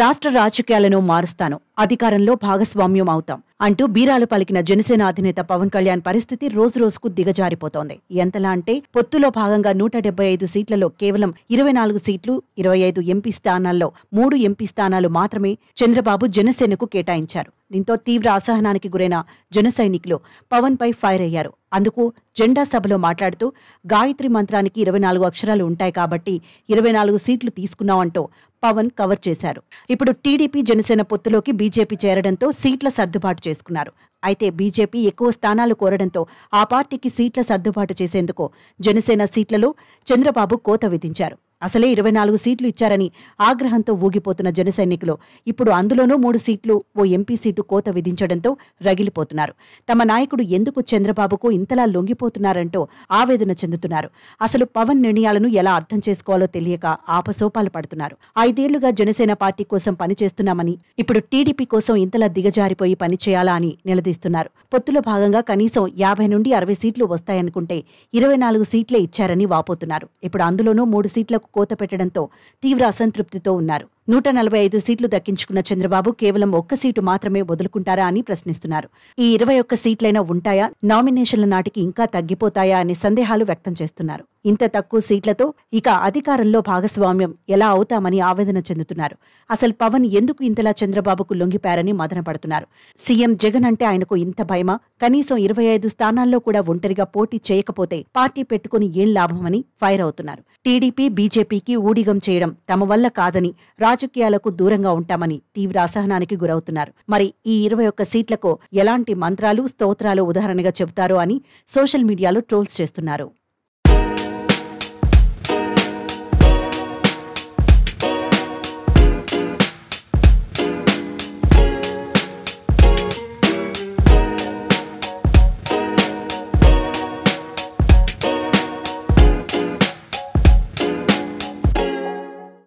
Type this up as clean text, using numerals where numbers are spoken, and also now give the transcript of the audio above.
రాష్ట్ర రాజకీయాలను మారుస్తాను, అధికారంలో భాగస్వామ్యం అవుతాం అంటూ బీరాలు పలికిన జనసేన అధినేత పవన్ కళ్యాణ్ పరిస్థితి రోజురోజుకు దిగజారిపోతోంది. ఎంతలా అంటే పొత్తులో భాగంగా 175 సీట్లలో కేవలం 24 సీట్లు, 25 ఎంపీ స్థానాల్లో 3 ఎంపీ స్థానాలు మాత్రమే చంద్రబాబు జనసేనకు కేటాయించారు. దీంతో తీవ్ర అసహనానికి గురైన జన సైనికులు పవన్ పై ఫైర్ అయ్యారు. అందుకు జెండా సభలో మాట్లాడుతూ గాయత్రి మంత్రానికి 24 అక్షరాలు ఉంటాయి కాబట్టి 24 సీట్లు తీసుకున్నామంటూ పవన్ కవర్ చేశారు. ఇప్పుడు టీడీపీ జనసేన పొత్తులోకి బీజేపీ చేరడంతో సీట్ల సర్దుబాటు చేసుకున్నారు. అయితే బీజేపీ ఎక్కువ స్థానాలు కోరడంతో ఆ పార్టీకి సీట్ల సర్దుబాటు చేసేందుకు జనసేన సీట్లలో చంద్రబాబు కోత విధించారు. అసలే 24 సీట్లు ఇచ్చారని ఆగ్రహంతో ఊగిపోతున్న జన సైనికులు ఇప్పుడు అందులోనూ 3 సీట్లు, ఓ ఎంపీ సీటు కోత విధించడంతో రగిలిపోతున్నారు. తమ నాయకుడు ఎందుకు చంద్రబాబుకు ఇంతలా లొంగిపోతున్నారంటూ ఆవేదన చెందుతున్నారు. అసలు పవన్ నిర్ణయాలను ఎలా అర్థం చేసుకోవాలో తెలియక ఆపసోపాలు పడుతున్నారు. 5 ఏళ్లుగా జనసేన పార్టీ కోసం పనిచేస్తున్నామని ఇప్పుడు టీడీపీ కోసం ఇంతలా దిగజారిపోయి పనిచేయాలా అని నిలదీస్తున్నారు. పొత్తులో భాగంగా కనీసం 50 నుండి 60 సీట్లు వస్తాయనుకుంటే 24 సీట్లే ఇచ్చారని వాపోతున్నారు. ఇప్పుడు అందులోనూ 3 సీట్లకు కోత పెట్టడంతో తీవ్ర అసంతృప్తితో ఉన్నారు. 145 సీట్లు దక్కించుకున్న చంద్రబాబు కేవలం 1 సీటు మాత్రమే వదులుకుంటారా అని ప్రశ్నిస్తున్నారు. ఈ 21 సీట్లైనా ఉంటాయా, నామినేషన్ల నాటికి ఇంకా తగ్గిపోతాయా అనే సందేహాలు వ్యక్తం చేస్తున్నారు. ఇంత తక్కువ సీట్లతో ఇక అధికారంలో భాగస్వామ్యం ఎలా అవుతామని ఆవేదన చెందుతున్నారు. అసలు పవన్ ఎందుకు ఇంతలా చంద్రబాబుకు లొంగిపారని మదనపడుతున్నారు. సీఎం జగన్ అంటే ఆయనకు ఇంత భయమా? కనీసం 25 స్థానాల్లో కూడా ఒంటరిగా పోటీ చేయకపోతే పార్టీ పెట్టుకుని ఏం లాభమని ఫైర్ అవుతున్నారు. టీడీపీ బీజేపీకి ఊడిగం చేయడం తమ వల్ల కాదని, రాజకీయాలకు దూరంగా ఉంటామని తీవ్ర అసహనానికి గురవుతున్నారు. మరి ఈ 21 సీట్లకు ఎలాంటి మంత్రాలు, స్తోత్రాలు ఉదాహరణగా చెబుతారో అని సోషల్ మీడియాలో ట్రోల్స్ చేస్తున్నారు.